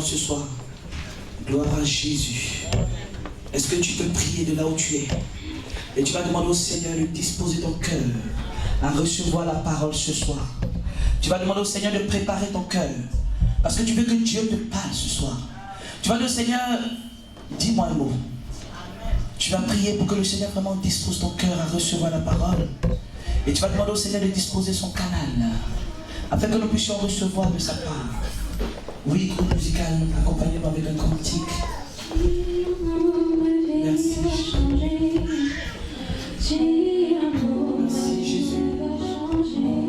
ce soir. Gloire à Jésus. Est-ce que tu peux prier de là où tu es? Et tu vas demander au Seigneur de disposer ton cœur à recevoir la parole ce soir. Tu vas demander au Seigneur de préparer ton cœur. Parce que tu veux que Dieu te parle ce soir. Tu vas dire au Seigneur, dis-moi un mot. Tu vas prier pour que le Seigneur vraiment dispose ton cœur à recevoir la parole. Et tu vas demander au Seigneur de disposer son canal. Afin que nous puissions recevoir de sa part. Oui, groupe musical, accompagnez-moi avec un cantique. Merci. Merci Jésus.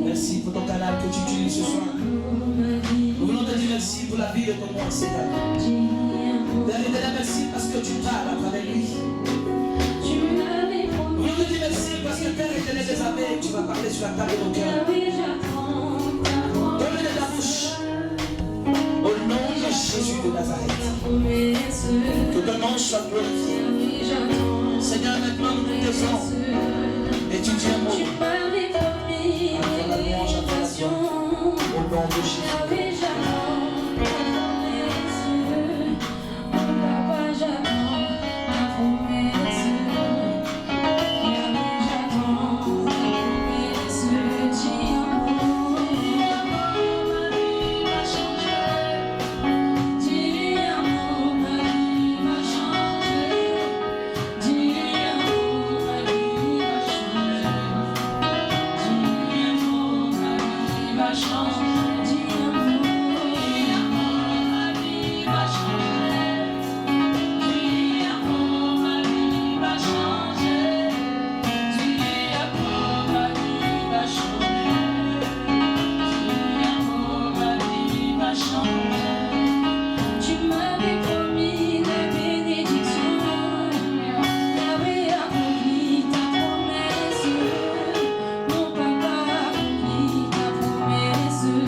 Merci pour ton canal que tu utilises ce soir. Nous voulons te dire merci pour la vie de ton bon Seigneur. Merci parce que tu parles à travers lui. Nous voulons te dire merci parce que Père éternel des armées, tu vas parler sur la table de nos cœurs. Donne de ta bouche. Au nom de Jésus de Nazareth. Que ton nom soit glorifié. Seigneur, maintenant nous te faisons étudier un mot. Avant la louange, avant la joie. Au nom de Jésus. Promesse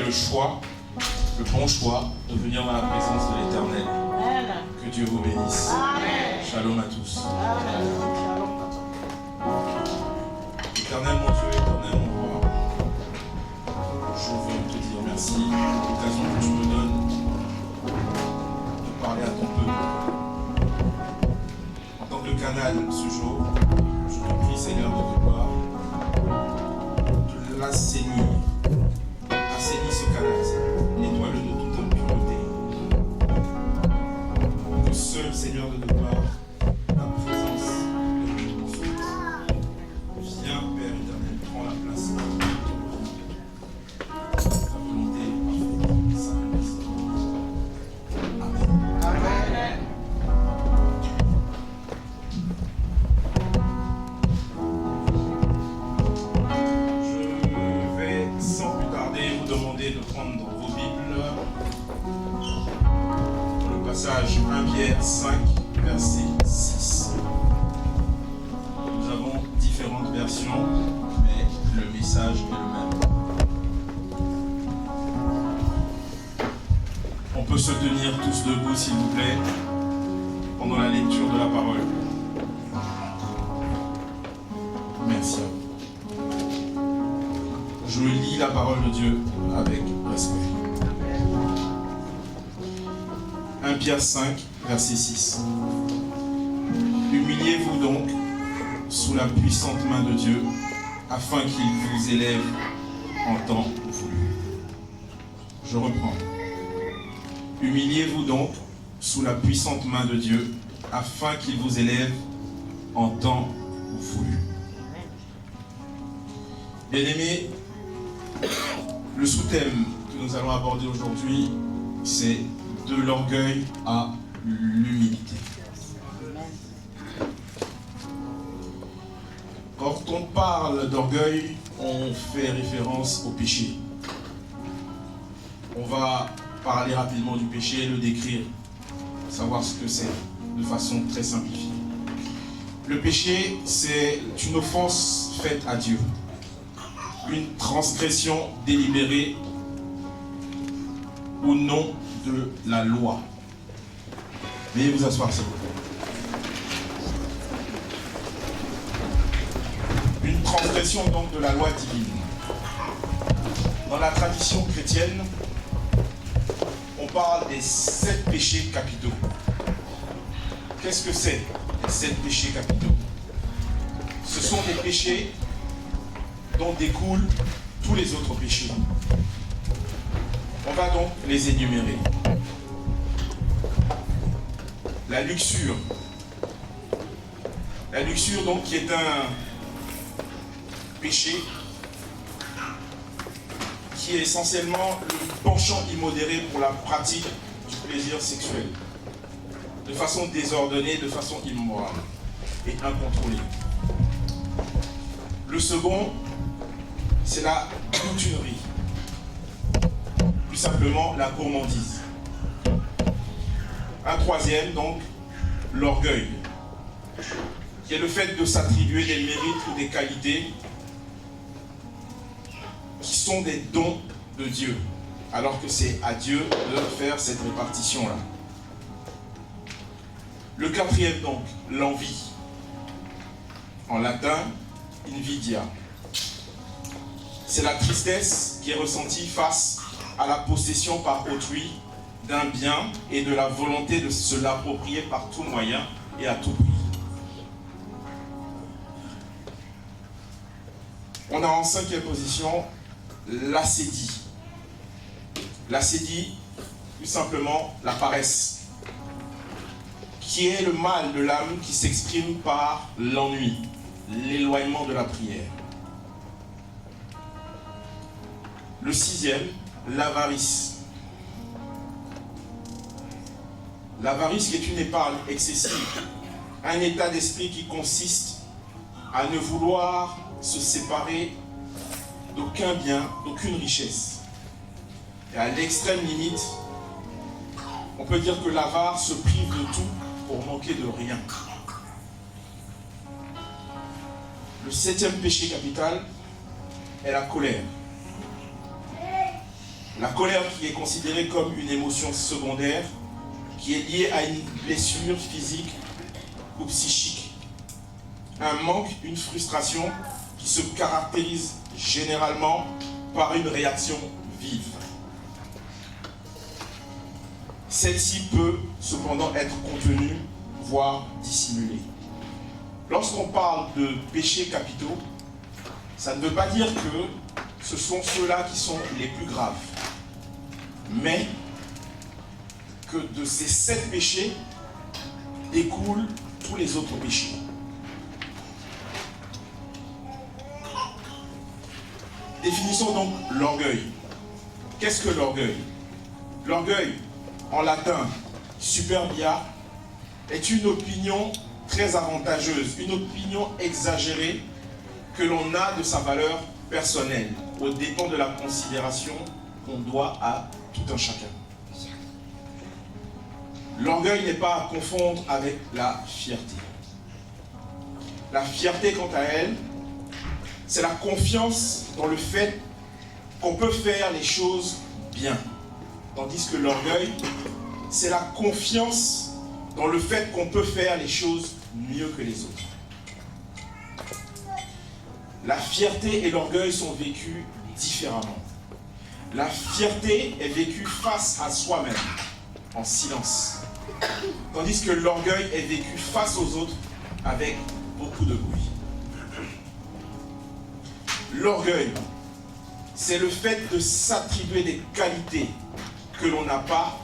le choix, le bon choix de venir dans la présence de l'Éternel. Que Dieu vous bénisse. Amen. Shalom à tous. Amen. Éternel mon Dieu, éternel mon roi, je veux te dire merci pour l'occasion que tu me donnes de parler à ton peuple. En tant que canal ce jour, je te prie Seigneur de te gloire, de l'assainir. Assainis ce canal, nettoie-le de toute impureté. Que seul Seigneur de gloire, ta présence est ensuite. Viens, Père éternel, prends la place. Ta volonté est parfaite, sa promesse. Amen. Amen. Je vais sans plus tarder vous demander de prendre vos Bibles pour le passage 1 Pierre 5, verset 6. Nous avons différentes versions, mais le message est le même. On peut se tenir tous debout, s'il vous plaît, pendant la lecture de la parole. Merci à vous. Je lis la parole de Dieu avec respect. 1 Pierre 5, verset 6. Humiliez-vous donc sous la puissante main de Dieu, afin qu'il vous élève en temps voulu. Je reprends. Humiliez-vous donc sous la puissante main de Dieu, afin qu'il vous élève en temps voulu. Bien-aimés, le sous-thème que nous allons aborder aujourd'hui, c'est de l'orgueil à l'humilité. Quand on parle d'orgueil, on fait référence au péché. On va parler rapidement du péché, le décrire, savoir ce que c'est, de façon très simplifiée. Le péché, c'est une offense faite à Dieu. Une transgression délibérée au nom de la loi. Veuillez vous asseoir, s'il vous plaît. Une transgression donc de la loi divine. Dans la tradition chrétienne, on parle des 7 péchés capitaux. Qu'est-ce que c'est, les 7 péchés capitaux? Ce sont des péchés dont découlent tous les autres péchés. On va donc les énumérer. La luxure. La luxure donc qui est un péché qui est essentiellement le penchant immodéré pour la pratique du plaisir sexuel. De façon désordonnée, de façon immorale et incontrôlée. Le second, c'est la gloutonnerie. Plus simplement, la gourmandise. Un troisième, donc, l'orgueil, qui est le fait de s'attribuer des mérites ou des qualités qui sont des dons de Dieu, alors que c'est à Dieu de faire cette répartition-là. Le quatrième, donc, l'envie. En latin, invidia. C'est la tristesse qui est ressentie face à la possession par autrui d'un bien et de la volonté de se l'approprier par tout moyen et à tout prix. On a en 5e position l'acédie. L'acédie, tout simplement la paresse, qui est le mal de l'âme qui s'exprime par l'ennui, l'éloignement de la prière. Le 6e, l'avarice. L'avarice qui est une épargne excessive, un état d'esprit qui consiste à ne vouloir se séparer d'aucun bien, d'aucune richesse. Et à l'extrême limite, on peut dire que l'avare se prive de tout pour manquer de rien. Le 7e péché capital est la colère. La colère qui est considérée comme une émotion secondaire, qui est liée à une blessure physique ou psychique. Un manque, une frustration qui se caractérise généralement par une réaction vive. Celle-ci peut cependant être contenue, voire dissimulée. Lorsqu'on parle de péchés capitaux, ça ne veut pas dire que ce sont ceux-là qui sont les plus graves, mais que de ces 7 péchés découlent tous les autres péchés. Définissons donc l'orgueil. Qu'est-ce que l'orgueil? L'orgueil, en latin, superbia, est une opinion très avantageuse, une opinion exagérée que l'on a de sa valeur personnelle, au dépend de la considération qu'on doit à tout un chacun. L'orgueil n'est pas à confondre avec la fierté. La fierté, quant à elle, c'est la confiance dans le fait qu'on peut faire les choses bien. Tandis que l'orgueil, c'est la confiance dans le fait qu'on peut faire les choses mieux que les autres. La fierté et l'orgueil sont vécus différemment. La fierté est vécue face à soi-même, en silence. Tandis que l'orgueil est vécu face aux autres avec beaucoup de bruit. L'orgueil, c'est le fait de s'attribuer des qualités que l'on n'a pas,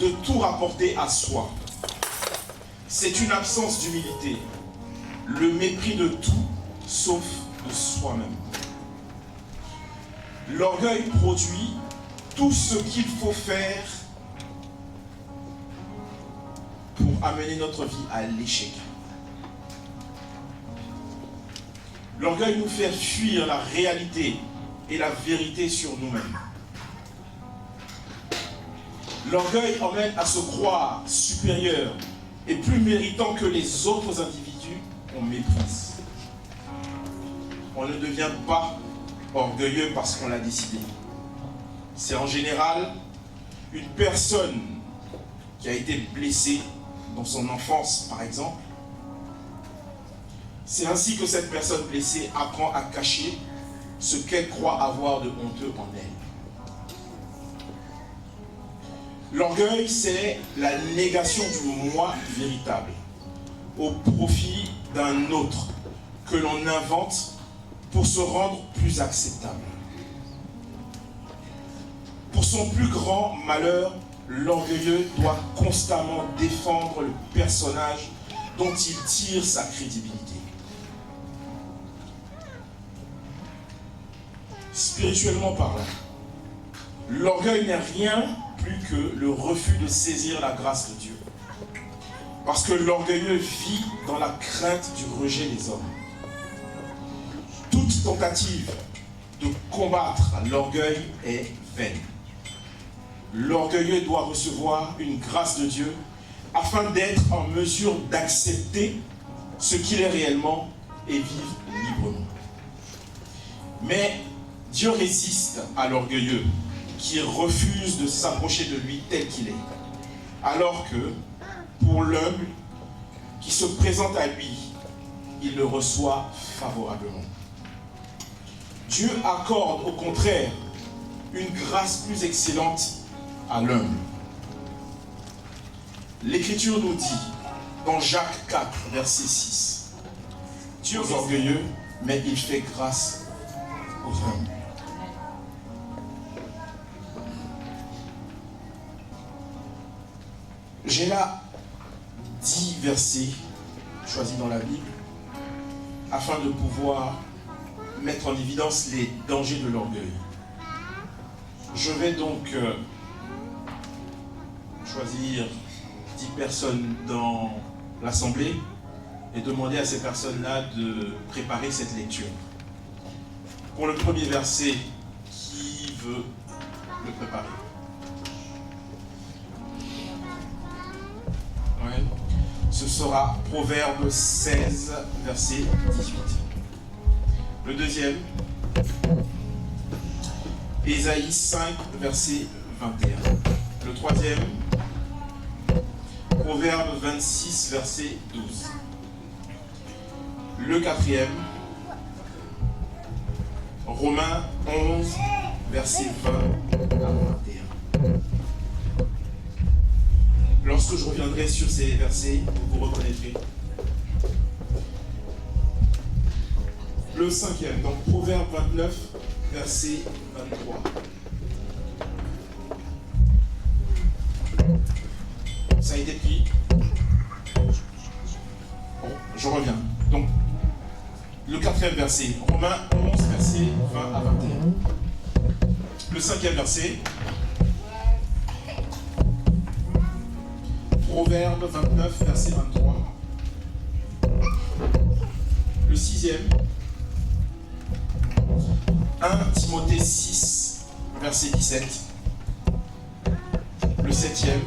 de tout rapporter à soi. C'est une absence d'humilité, le mépris de tout sauf de soi-même. L'orgueil produit tout ce qu'il faut faire pour amener notre vie à l'échec. L'orgueil nous fait fuir la réalité et la vérité sur nous-mêmes. L'orgueil emmène à se croire supérieur et plus méritant que les autres individus qu'on méprise. On ne devient pas orgueilleux parce qu'on l'a décidé. C'est en général une personne qui a été blessée dans son enfance, par exemple. C'est ainsi que cette personne blessée apprend à cacher ce qu'elle croit avoir de honteux en elle. L'orgueil, c'est la négation du moi véritable au profit d'un autre que l'on invente pour se rendre plus acceptable. Pour son plus grand malheur, l'orgueilleux doit constamment défendre le personnage dont il tire sa crédibilité. Spirituellement parlant, l'orgueil n'est rien plus que le refus de saisir la grâce de Dieu. Parce que l'orgueilleux vit dans la crainte du rejet des hommes. Toute tentative de combattre l'orgueil est vaine. L'orgueilleux doit recevoir une grâce de Dieu afin d'être en mesure d'accepter ce qu'il est réellement et vivre librement. Mais Dieu résiste à l'orgueilleux qui refuse de s'approcher de lui tel qu'il est. Alors que, pour l'humble qui se présente à lui, il le reçoit favorablement. Dieu accorde au contraire une grâce plus excellente à l'humble. L'Écriture nous dit, dans Jacques 4, verset 6, Dieu est orgueilleux, mais il fait grâce aux humbles. J'ai là 10 versets choisis dans la Bible afin de pouvoir mettre en évidence les dangers de l'orgueil. Je vais donc choisir 10 personnes dans l'assemblée et demander à ces personnes-là de préparer cette lecture. Pour le premier verset, qui veut le préparer? Ouais. Ce sera Proverbe 16, verset 18. Le deuxième, Ésaïe 5, verset 21. Le troisième, Proverbe 26, verset 12. Le quatrième, Romains 11, verset 20 à 21. Lorsque je reviendrai sur ces versets, vous vous reconnaîtrez. Le cinquième, donc Proverbe 29, verset 23. Ça a été pris. Bon, je reviens. Donc, le quatrième verset, Romains 11, verset 20 à 21. Le cinquième verset, Proverbe 29, verset 23. Le sixième, 1 Timothée 6, verset 17. Le septième,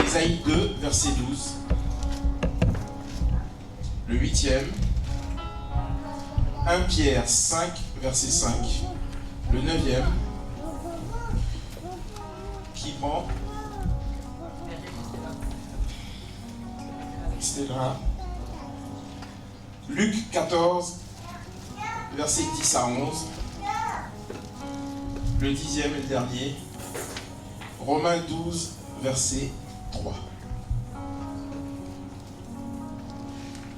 Ésaïe 2, verset 12. Le huitième, 1 Pierre 5, verset 5. Le neuvième, qui prend Stella. Luc 14, verset 10 à 11. Le dixième et le dernier, Romains 12, verset 3.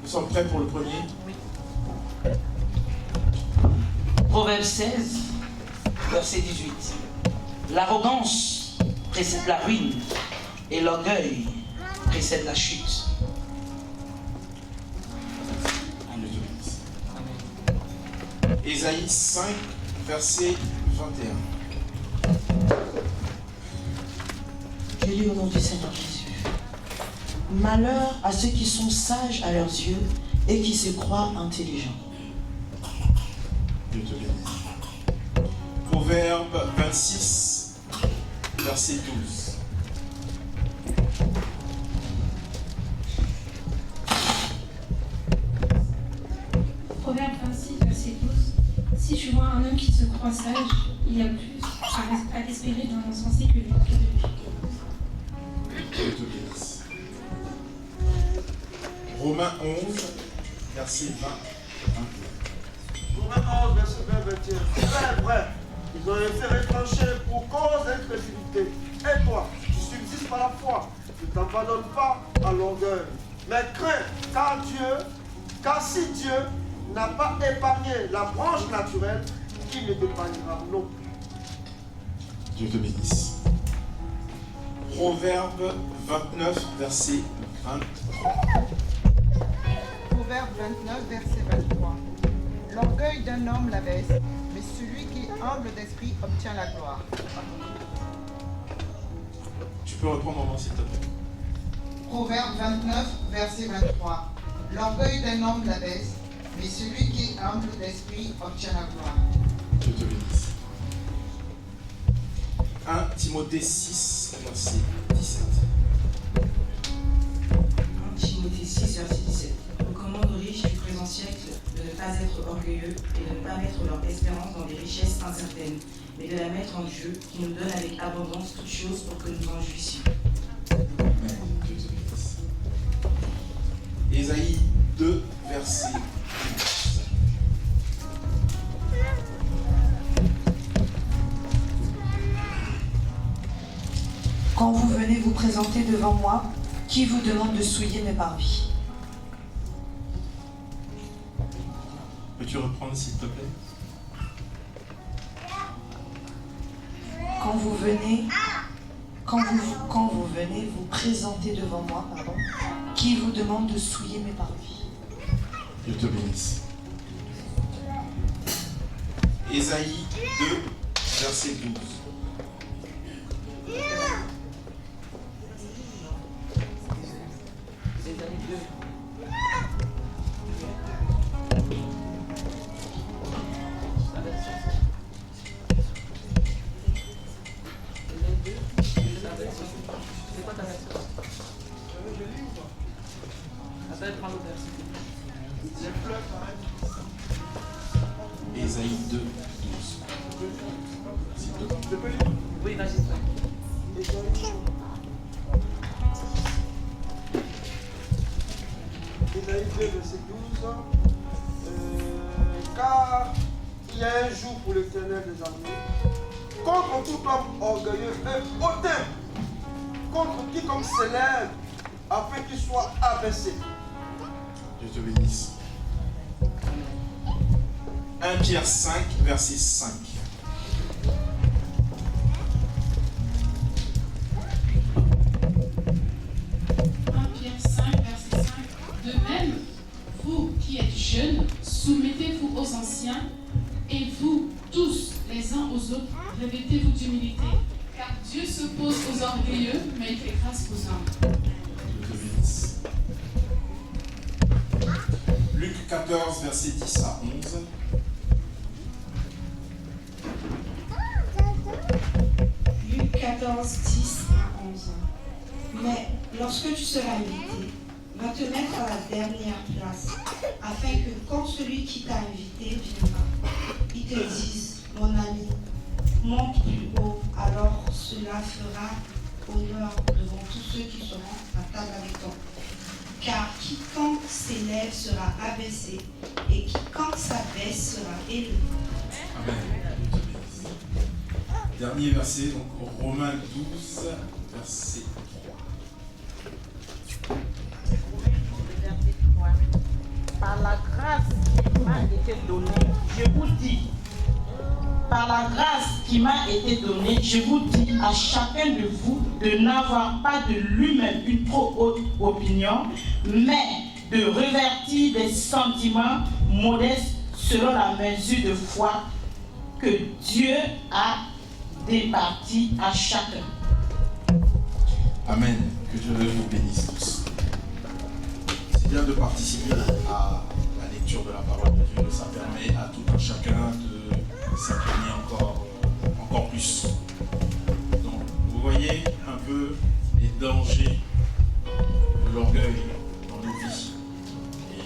Nous sommes prêts pour le premier? Oui. Proverbe 16, verset 18. L'arrogance précède la ruine et l'orgueil précède la chute. Ésaïe 5, verset 21. Je lis au nom du Seigneur Jésus. Malheur à ceux qui sont sages à leurs yeux et qui se croient intelligents. Dieu te bénisse. Proverbe 26, verset 12. Proverbe 26, verset 12. Si tu vois un homme qui se croit sage, il y a plus à espérer d'un insensé que de lui. Dieu te bénisse. Romains 11, verset 20. Romains 11, verset 20, 21. C'est vrai, ils ont été retranchés pour cause d'incrédulité. Et toi, tu subsistes par la foi. Ne t'abandonne pas à l'orgueil. Mais crains, car si Dieu n'a pas épargné la branche naturelle, il ne t'épargnera non plus. Dieu te bénisse. Proverbe 29, verset 23. Proverbe 29, verset 23. L'orgueil d'un homme l'abaisse, mais celui qui est humble d'esprit obtient la gloire. Tu peux reprendre mon nom, s'il te plaît. Proverbe 29, verset 23. L'orgueil d'un homme l'abaisse, mais celui qui est humble d'esprit obtient la gloire. Dieu te bénisse. 1 Timothée 6, verset 17. 1 Timothée 6, verset 17. Recommande aux riches du présent siècle de ne pas être orgueilleux et de ne pas mettre leur espérance dans des richesses incertaines, mais de la mettre en Dieu, qui nous donne avec abondance toutes choses pour que nous en jouissions. Amen. Dieu te bénisse. Ésaïe 2, verset 12. Quand vous venez vous présenter devant moi, qui vous demande de souiller mes parvis? Peux-tu reprendre, s'il te plaît? Quand vous venez vous présenter devant moi, qui vous demande de souiller mes parvis? Dieu te bénisse. Ésaïe 2, verset 12. Ésaïe 2, 12. Je peux lire? Oui, vas-y. Ésaïe 2, verset 12. Car il y a un jour pour l'Éternel des armées, contre tout homme orgueilleux et hautain, contre quiconque s'élève, afin qu'il soit abaissé. Dieu te bénisse. 1 Pierre 5, verset 5. Pierre 5, verset 5. De même, vous qui êtes jeunes, soumettez-vous aux anciens, et vous tous, les uns aux autres, revêtez-vous d'humilité, car Dieu s'oppose aux orgueilleux, mais il fait grâce aux humbles. Dieu te bénisse. Luc 14, verset 10 à 11. Luc 14, 10 à 11. Mais lorsque tu seras invité, va te mettre à la dernière place, afin que quand celui qui t'a invité viendra, il te dise, mon ami, monte plus haut, alors cela fera honneur devant tous ceux qui seront à table avec toi. Car quiconque s'élève sera abaissé, et quiconque s'abaisse sera élevé. Amen. Dieu te bénisse. Dernier verset, donc Romains 12, verset 3. Par la grâce qui m'a été donnée, je vous dis, par la grâce qui m'a été donnée, je vous dis à chacun de vous de n'avoir pas de lui-même une trop haute opinion, mais de revertir des sentiments modestes selon la mesure de foi que Dieu a départie à chacun. Amen. Que Dieu vous bénisse tous. C'est bien de participer à la lecture de la parole de Dieu. Ça permet à tout un chacun de s'imprégner encore plus. Donc, vous voyez un peu les dangers de l'orgueil dans nos vies. Et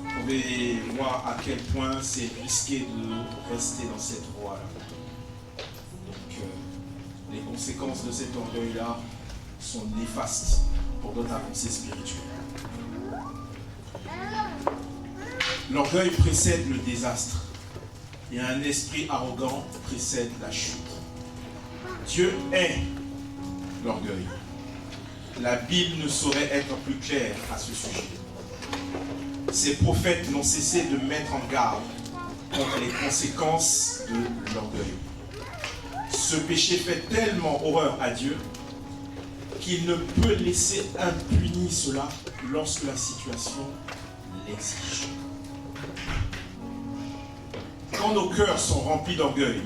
vous pouvez voir à quel point c'est risqué de rester dans cette voie-là. Donc, les conséquences de cet orgueil-là sont néfastes pour notre avancée spirituelle. L'orgueil précède le désastre et un esprit arrogant précède la chute. Dieu est l'orgueil. La Bible ne saurait être plus claire à ce sujet. Ces prophètes n'ont cessé de mettre en garde contre les conséquences de l'orgueil. Ce péché fait tellement horreur à Dieu qu'il ne peut laisser impuni cela lorsque la situation l'exige. Quand nos cœurs sont remplis d'orgueil,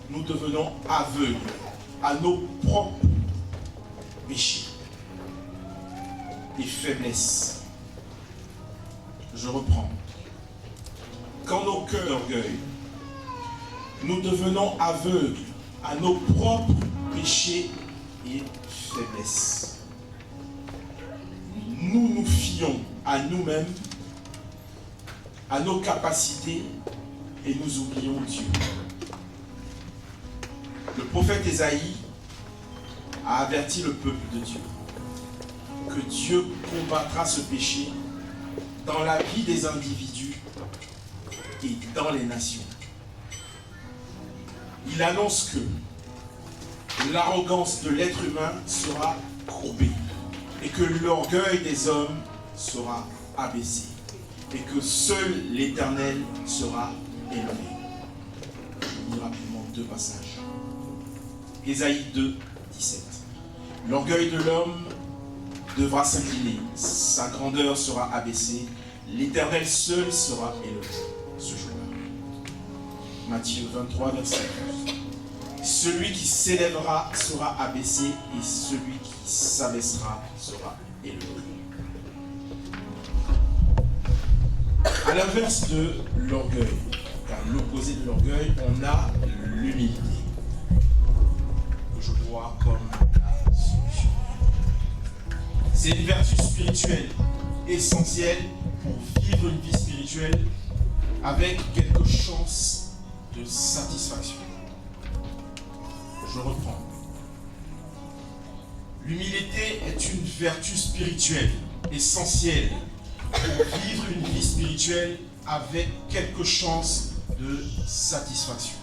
nous devenons aveugles à nos propres péchés et faiblesses. Je reprends. Quand nos cœurs d'orgueil, nous devenons aveugles à nos propres péchés et faiblesses. Nous nous fions à nous-mêmes, à nos capacités, et nous oublions Dieu. Le prophète Ésaïe a averti le peuple de Dieu que Dieu combattra ce péché dans la vie des individus et dans les nations. Il annonce que l'arrogance de l'être humain sera courbée et que l'orgueil des hommes sera abaissé et que seul l'Éternel sera élevé. Je lis rapidement deux passages. Ésaïe 2, 17. L'orgueil de l'homme devra s'incliner, sa grandeur sera abaissée, l'Éternel seul sera élevé ce jour-là. Matthieu 23, verset 12. Celui qui s'élèvera sera abaissé et celui qui s'abaissera sera élevé. À l'inverse de l'orgueil, car l'opposé de l'orgueil, on a l'humilité, que je vois comme la solution. C'est une vertu spirituelle essentielle pour vivre une vie spirituelle avec quelques chances de satisfaction. Je reprends. L'humilité est une vertu spirituelle essentielle pour vivre une vie spirituelle avec quelque chance de satisfaction.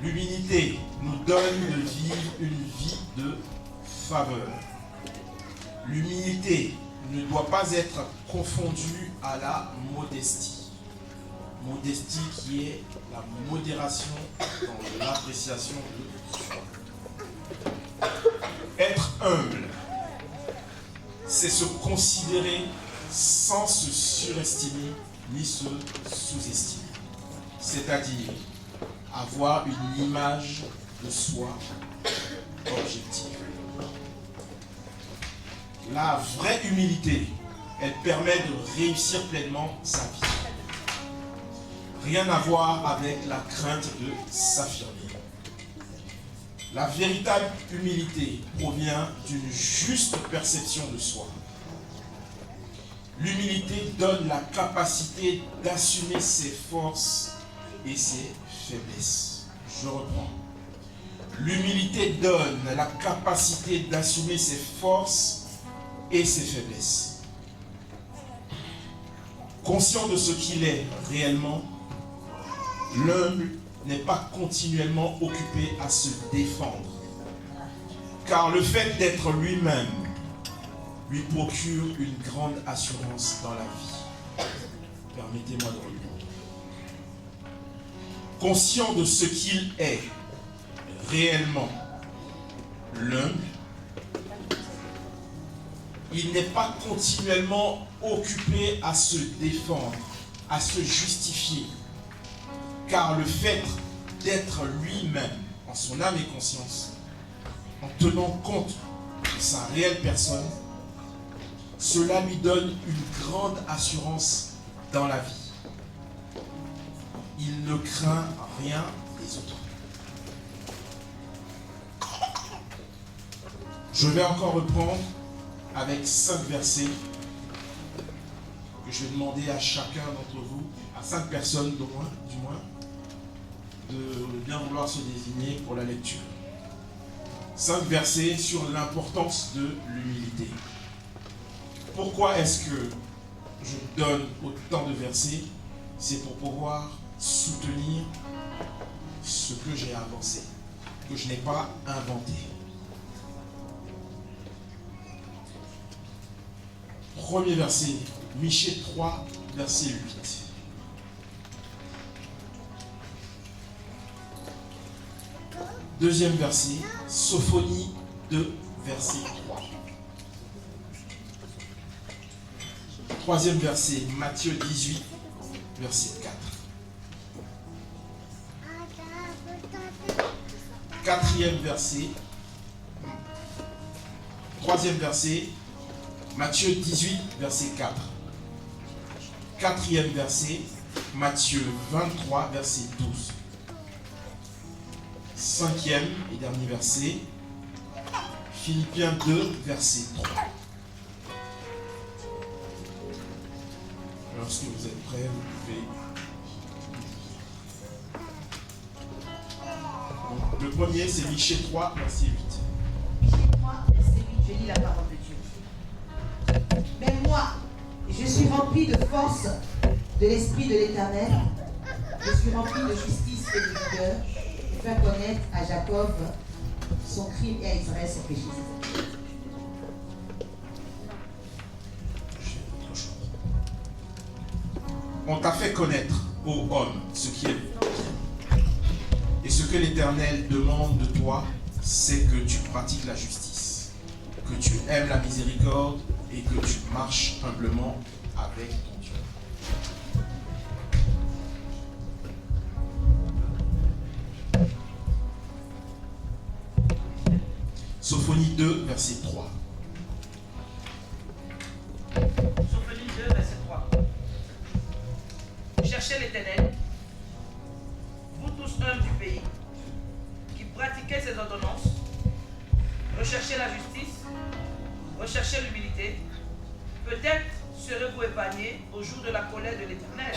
L'humilité nous donne de vivre une vie de faveur. L'humilité ne doit pas être confondue à la modestie. Modestie qui est la modération dans l'appréciation de soi. Être humble, c'est se considérer sans se surestimer ni se sous-estimer. C'est-à-dire avoir une image de soi objective. La vraie humilité, elle permet de réussir pleinement sa vie. Rien à voir avec la crainte de s'affirmer. La véritable humilité provient d'une juste perception de soi. L'humilité donne la capacité d'assumer ses forces et ses faiblesses. Je reprends. L'humilité donne la capacité d'assumer ses forces et ses faiblesses. Conscient de ce qu'il est réellement, l'humble n'est pas continuellement occupé à se défendre, car le fait d'être lui-même lui procure une grande assurance dans la vie. Permettez-moi de reprendre. Conscient de ce qu'il est réellement, l'humble, il n'est pas continuellement occupé à se défendre, à se justifier, car le fait d'être lui-même en son âme et conscience, en tenant compte de sa réelle personne, cela lui donne une grande assurance dans la vie. Il ne craint rien des autres. Je vais encore reprendre avec 5 versets que je vais demander à chacun d'entre vous, à 5 personnes du moins, de bien vouloir se désigner pour la lecture. 5 versets sur l'importance de l'humilité. Pourquoi est-ce que je donne autant de versets? C'est pour pouvoir soutenir ce que j'ai avancé, que je n'ai pas inventé. Premier verset, Michée 3, verset 8. Deuxième verset, Sophonie 2, verset 3. Troisième verset, Matthieu 18, verset 4. Quatrième verset, troisième verset, Matthieu 18, verset 4. Quatrième verset, Matthieu 23, verset 12. Cinquième et dernier verset, Philippiens 2, verset 3. Lorsque vous êtes prêts, vous pouvez. Donc, le premier, c'est Michée 3, verset 8. Michée 3, verset 8, je lis la parole de Dieu. Mais moi, je suis rempli de force de l'Esprit de l'Éternel. Je suis rempli de justice et de vigueur. Je fais connaître à Jacob son crime et à Israël son péché. On t'a fait connaître, ô homme, ce qui est bon. Et ce que l'Éternel demande de toi, c'est que tu pratiques la justice, que tu aimes la miséricorde et que tu marches humblement avec ton Dieu. Sophonie 2, verset 3. Sophonie 2, verset 3. Cherchez l'Éternel, vous tous hommes du pays, qui pratiquez ses ordonnances, recherchez la justice, recherchez l'humilité, peut-être serez-vous épargnés au jour de la colère de l'Éternel.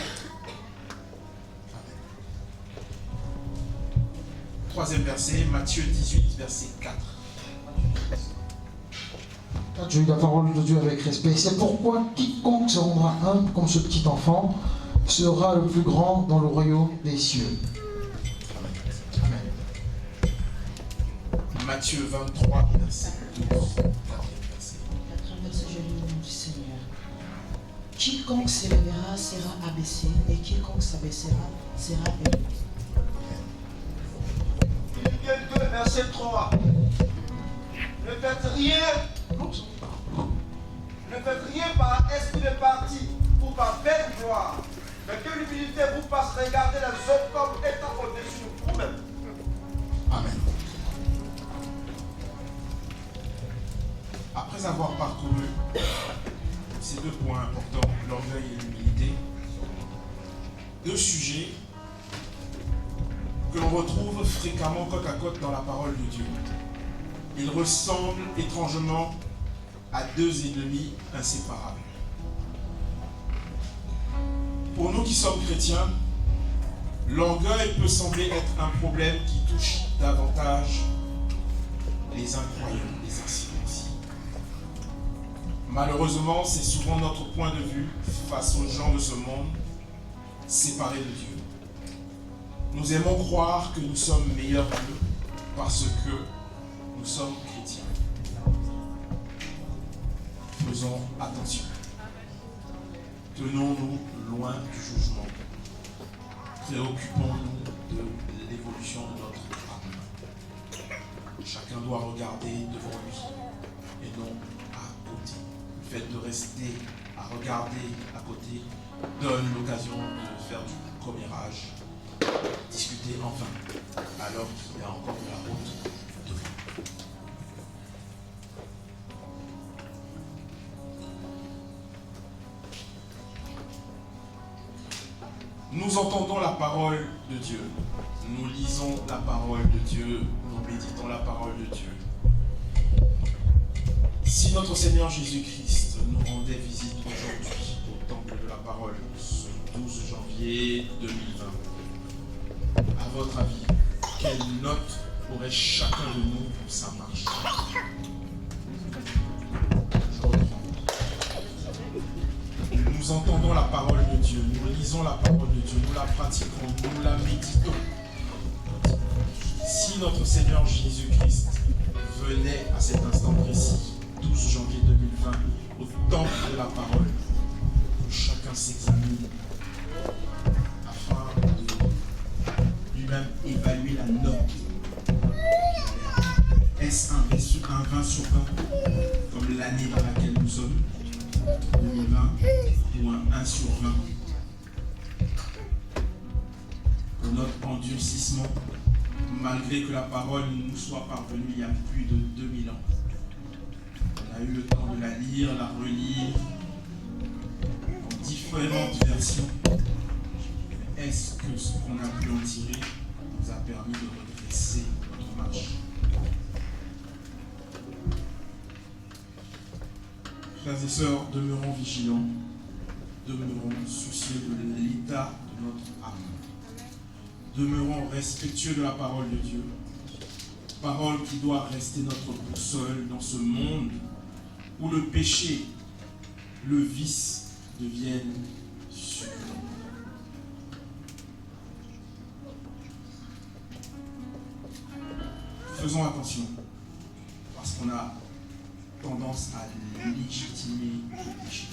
troisième verset, Matthieu 18, verset 4. Tu as eu la parole de Dieu avec respect. C'est pourquoi quiconque se rendra humble comme ce petit enfant sera le plus grand dans le royaume des cieux. Amen. Matthieu 23, verset 12. Je lis au nom du Seigneur. Quiconque s'élèvera sera abaissé, et quiconque s'abaissera sera élevé. Philippiens 2, verset 3. Ne faites rien. Ne faites rien par esprit de parti ou par belle gloire, mais que l'humilité vous fasse regarder les autres comme étant au-dessus de vous-même. Amen. Après avoir parcouru ces deux points importants, l'orgueil et l'humilité, deux sujets que l'on retrouve fréquemment côte à côte dans la parole de Dieu. Ils ressemblent étrangement à deux ennemis inséparables. Pour nous qui sommes chrétiens, l'orgueil peut sembler être un problème qui touche davantage les incroyants, les insciences. Malheureusement, c'est souvent notre point de vue face aux gens de ce monde, séparés de Dieu. Nous aimons croire que nous sommes meilleurs qu'eux parce que nous sommes chrétiens. Faisons attention. Tenons-nous loin du jugement. Préoccupons-nous de l'évolution de notre âme. Chacun doit regarder devant lui et non à côté. Le fait de rester à regarder à côté donne l'occasion de faire du commérage, discuter enfin, alors qu'il y a encore de la route devant. Nous entendons la parole de Dieu, nous lisons la parole de Dieu, nous méditons la parole de Dieu. Si notre Seigneur Jésus-Christ nous rendait visite aujourd'hui au temple de la parole, ce 12 janvier 2020, à votre avis, quelle note aurait chacun de nous pour sa marche? Nous entendons la parole de Dieu, nous lisons la parole de Dieu, nous la pratiquons, nous la méditons. Si notre Seigneur Jésus-Christ venait à cet instant précis, 12 janvier 2020, au temple de la parole, que chacun s'examine afin de lui-même évaluer la note. Est-ce un 20 sur 20 comme l'année dans laquelle nous sommes, 2020, ou un 1 sur 20 pour notre endurcissement, malgré que la parole nous soit parvenue il y a plus de 2000 ans. On a eu le temps de la lire, la relire, en différentes versions. Est-ce que ce qu'on a pu en tirer nous a permis de redresser notre marche? Frères et sœurs, demeurons vigilants, demeurons soucieux de l'état de notre âme. Demeurons respectueux de la parole de Dieu, parole qui doit rester notre boussole dans ce monde où le péché, le vice deviennent succulents. Faisons attention, parce qu'on a tendance à légitimer le péché.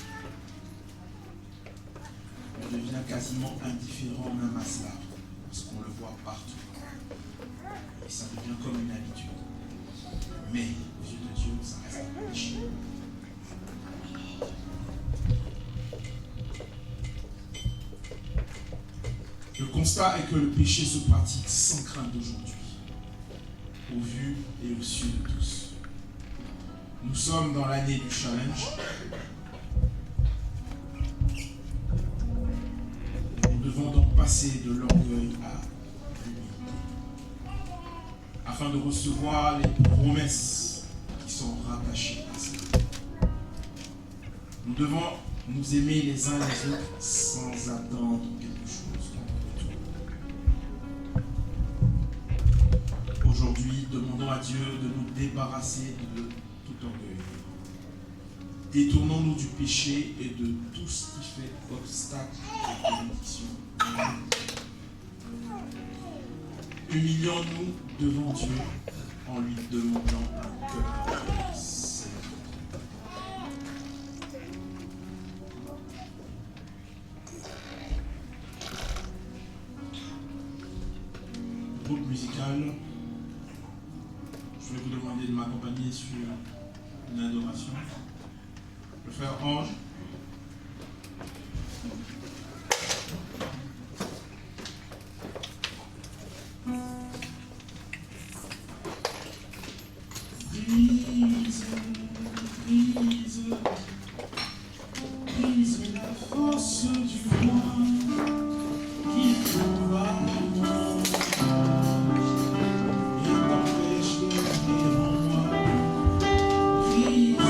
On devient quasiment indifférent même à cela, parce qu'on le voit partout. Et ça devient comme une habitude. Mais aux yeux de Dieu, ça reste un péché. Le constat est que le péché se pratique sans crainte d'aujourd'hui, au vu et au su de tous. Nous sommes dans l'année du challenge. Nous devons donc passer de l'orgueil à l'humilité, afin de recevoir les promesses qui sont rattachées à ça. Nous devons nous aimer les uns les autres sans attendre quelque chose en retour. Dieu, de nous débarrasser de tout orgueil. Détournons-nous du péché et de tout ce qui fait obstacle à la bénédiction. Humilions-nous devant Dieu en lui demandant un cœur sincère. Groupe musical, je vais vous demander de m'accompagner sur une adoration. Le frère Ange. Brise la force du roi qui combat le monde et t'empêche de venir en moi. Brise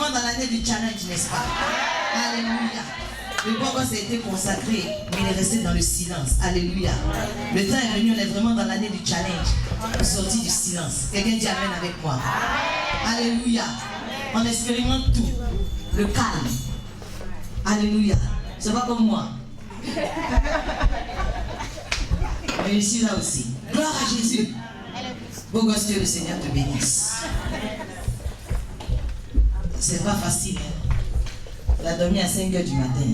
vraiment dans l'année du challenge, n'est-ce pas? Alléluia. Le bon gosse a été consacré, mais il est resté dans le silence. Alléluia. Le temps est venu, on est vraiment dans l'année du challenge. Sorti du silence. Quelqu'un dit amen avec moi. Alléluia. On expérimente tout. Le calme. Alléluia. C'est pas comme moi. Mais je suis là aussi. Gloire à Jésus. Beau gosse, que le Seigneur te bénisse. C'est pas facile. Il a dormi à 5 h du matin.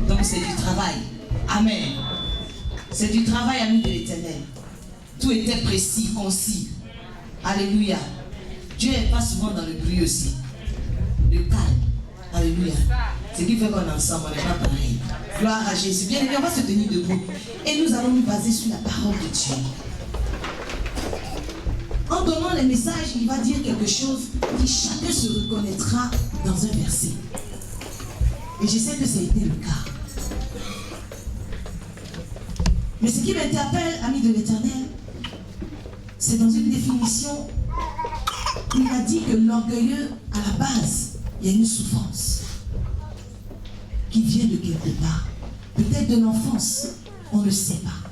Donc c'est du travail. Amen. C'est du travail, ami de l'Éternel. Tout était précis, concis. Alléluia. Dieu n'est pas souvent dans le bruit aussi. Le calme. Alléluia. Ce qui fait qu'on est ensemble, on n'est pas pareil. Gloire à Jésus. Bien aimé, on va se tenir debout. Et nous allons nous baser sur la parole de Dieu. En donnant les messages, il va dire quelque chose qui chacun se reconnaîtra dans un verset. Et je sais que ça a été le cas. Mais ce qui m'interpelle, ami de l'Éternel, c'est dans une définition. Il a dit que l'orgueilleux, à la base, il y a une souffrance qui vient de quelque part. Peut-être de l'enfance, on ne sait pas.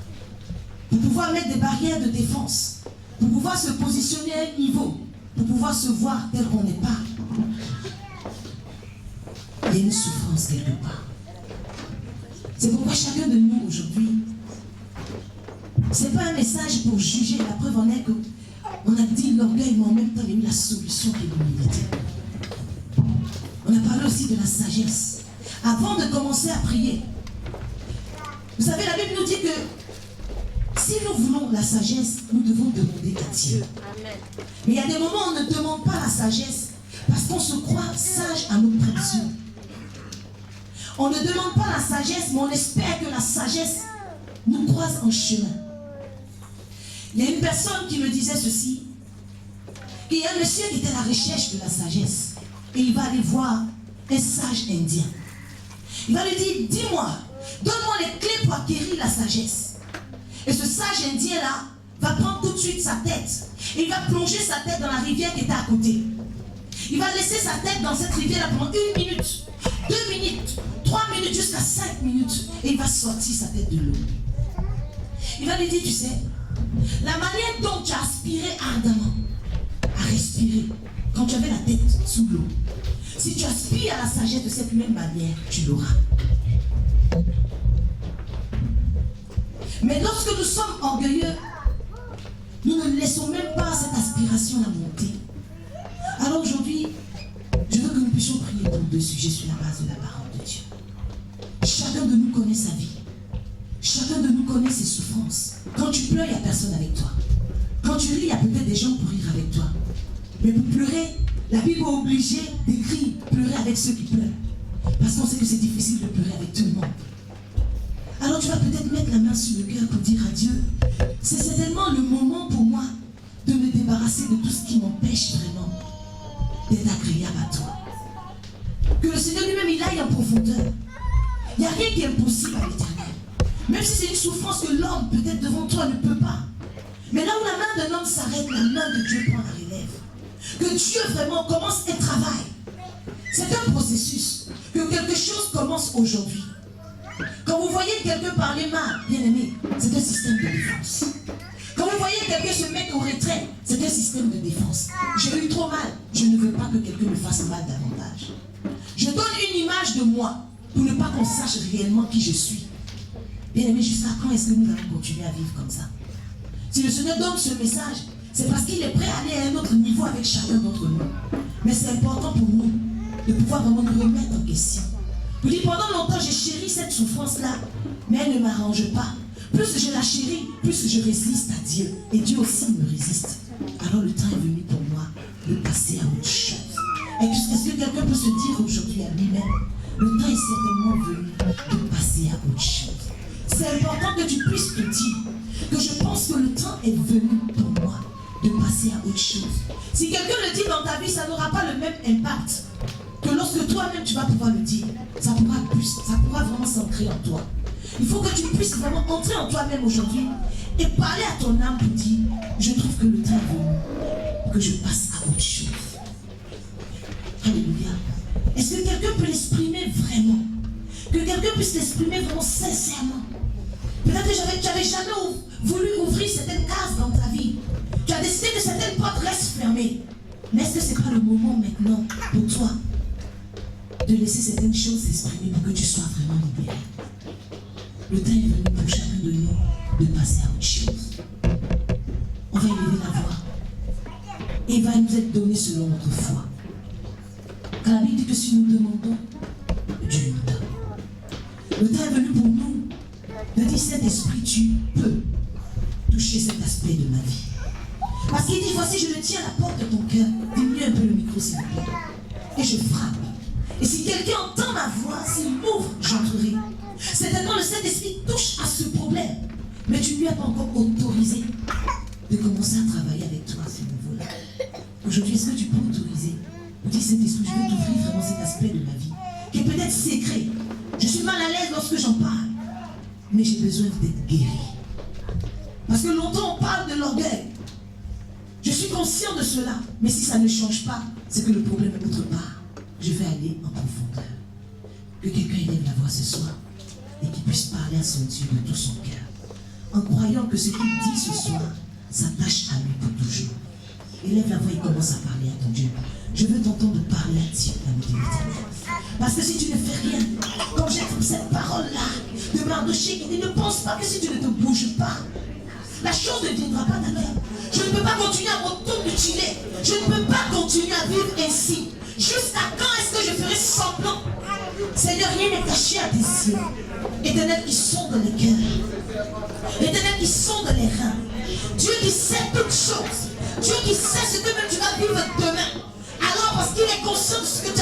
Pour pouvoir mettre des barrières de défense, pour pouvoir se positionner à un niveau, pour pouvoir se voir tel qu'on n'est pas, il y a une souffrance quelque part. C'est pourquoi chacun de nous aujourd'hui, ce n'est pas un message pour juger. La preuve en est qu'on a dit l'orgueil, mais en même temps il y a eu la solution qui est l'humilité. On a parlé aussi de la sagesse. Avant de commencer à prier, vous savez, la Bible nous dit que si nous voulons la sagesse, nous devons demander à Dieu. Mais il y a des moments où on ne demande pas la sagesse parce qu'on se croit sage à notre propres yeux. On ne demande pas la sagesse, mais on espère que la sagesse nous croise en chemin. Il y a une personne qui me disait ceci, qu'il y a un monsieur qui était à la recherche de la sagesse et il va aller voir un sage indien. Il va lui dire, dis-moi, donne-moi les clés pour acquérir la sagesse. Et ce sage indien-là va prendre tout de suite sa tête et il va plonger sa tête dans la rivière qui était à côté. Il va laisser sa tête dans cette rivière-là pendant 1 minute, 2 minutes, 3 minutes, jusqu'à 5 minutes. Et il va sortir sa tête de l'eau. Il va lui dire, tu sais, la manière dont tu as aspiré ardemment à respirer quand tu avais la tête sous l'eau, si tu aspires à la sagesse de cette même manière, tu l'auras. Mais lorsque nous sommes orgueilleux, nous ne laissons même pas cette aspiration à monter. Alors aujourd'hui, je veux que nous puissions prier pour 2 sujets sur la base de la parole de Dieu. Chacun de nous connaît sa vie. Chacun de nous connaît ses souffrances. Quand tu pleures, il n'y a personne avec toi. Quand tu ris, il y a peut-être des gens pour rire avec toi. Mais pour pleurer, la Bible est obligée d'écrire pleurer avec ceux qui pleurent. Parce qu'on sait que c'est difficile de pleurer avec tout le monde. Alors tu vas peut-être mettre la main sur le cœur pour dire à Dieu, c'est certainement le moment pour moi de me débarrasser de tout ce qui m'empêche vraiment d'être agréable à toi. Que le Seigneur lui-même, il aille en profondeur. Il n'y a rien qui est impossible à l'Éternel. Même si c'est une souffrance que l'homme, peut-être devant toi, ne peut pas. Mais là où la main d'un homme s'arrête, la main de Dieu prend la relève. Que Dieu vraiment commence un travail. C'est un processus. Que quelque chose commence aujourd'hui. Quand vous voyez quelqu'un parler mal, bien aimé, c'est un système de défense. Quand vous voyez quelqu'un se mettre au retrait, c'est un système de défense. J'ai eu trop mal, je ne veux pas que quelqu'un me fasse mal davantage. Je donne une image de moi pour ne pas qu'on sache réellement qui je suis. Bien aimé, jusqu'à quand est-ce que nous allons continuer à vivre comme ça? Si le Seigneur donne ce message, c'est parce qu'il est prêt à aller à un autre niveau avec chacun d'entre nous. Mais c'est important pour nous de pouvoir vraiment nous remettre en question. Vous dites, pendant longtemps, j'ai chéri cette souffrance-là, mais elle ne m'arrange pas. Plus je la chéris, plus je résiste à Dieu. Et Dieu aussi me résiste. Alors le temps est venu pour moi de passer à autre chose. Est-ce que quelqu'un peut se dire aujourd'hui à lui-même, le temps est certainement venu de passer à autre chose. C'est important que tu puisses te dire que je pense que le temps est venu pour moi de passer à autre chose. Si quelqu'un le dit dans ta vie, ça n'aura pas le même impact que lorsque toi-même tu vas pouvoir le dire. Ça pourra vraiment s'ancrer en toi. Il faut que tu puisses vraiment entrer en toi-même aujourd'hui et parler à ton âme pour dire, je trouve que le temps est venu, que je passe à autre chose. Alléluia. Est-ce que quelqu'un peut l'exprimer vraiment? Que quelqu'un puisse l'exprimer vraiment sincèrement. Peut-être que tu n'avais jamais voulu ouvrir certaines cases dans ta vie. Tu as décidé que certaines portes restent fermées. Mais est-ce que ce n'est pas le moment maintenant pour toi de laisser certaines choses s'exprimer pour que tu sois vraiment libéré? Le temps est venu pour chacun de nous de passer à autre chose. On va élever la voix. Et il va nous être donné selon notre foi. Car la Bible dit que si nous demandons, Dieu nous donne. Le temps est venu pour nous de dire, Saint-Esprit, tu peux toucher cet aspect de ma vie. Parce qu'il dit, voici, je le tiens à la porte de ton cœur. Diminue un peu le micro, s'il vous plaît. Et je frappe. Et si quelqu'un entend ma voix, s'il m'ouvre, j'entrerai. Certainement, le Saint-Esprit touche à ce problème. Mais tu ne lui as pas encore autorisé de commencer à travailler avec toi à ce niveau-là. Aujourd'hui, est-ce que tu peux autoriser? Pour dire, Saint-Esprit, je veux t'ouvrir vraiment cet aspect de ma vie, qui est peut-être secret. Je suis mal à l'aise lorsque j'en parle. Mais j'ai besoin d'être guéri. Parce que longtemps, on parle de l'orgueil. Je suis conscient de cela. Mais si ça ne change pas, c'est que le problème est autre part. Je vais aller en profondeur. Que quelqu'un élève la voix ce soir et qu'il puisse parler à son Dieu de tout son cœur. En croyant que ce qu'il dit ce soir s'attache à lui pour toujours. Élève la voix et commence à parler à ton Dieu. Je veux t'entendre parler à Dieu, la méditation. Parce que si tu ne fais rien, comme j'ai cette parole-là de Mardoché qui dit, ne pense pas que si tu ne te bouges pas, la chose ne viendra pas d'accord. Je ne peux pas continuer à m'auto-mutiler. Je ne peux pas continuer à vivre ainsi. Jusqu'à quand est-ce que je ferai semblant? Seigneur, rien n'est caché à tes yeux. Éternel qui sonde les cœurs. Éternel qui sonde les reins. Dieu qui sait toutes choses. Dieu qui sait ce que même tu vas vivre demain. Alors parce qu'il est conscient de ce que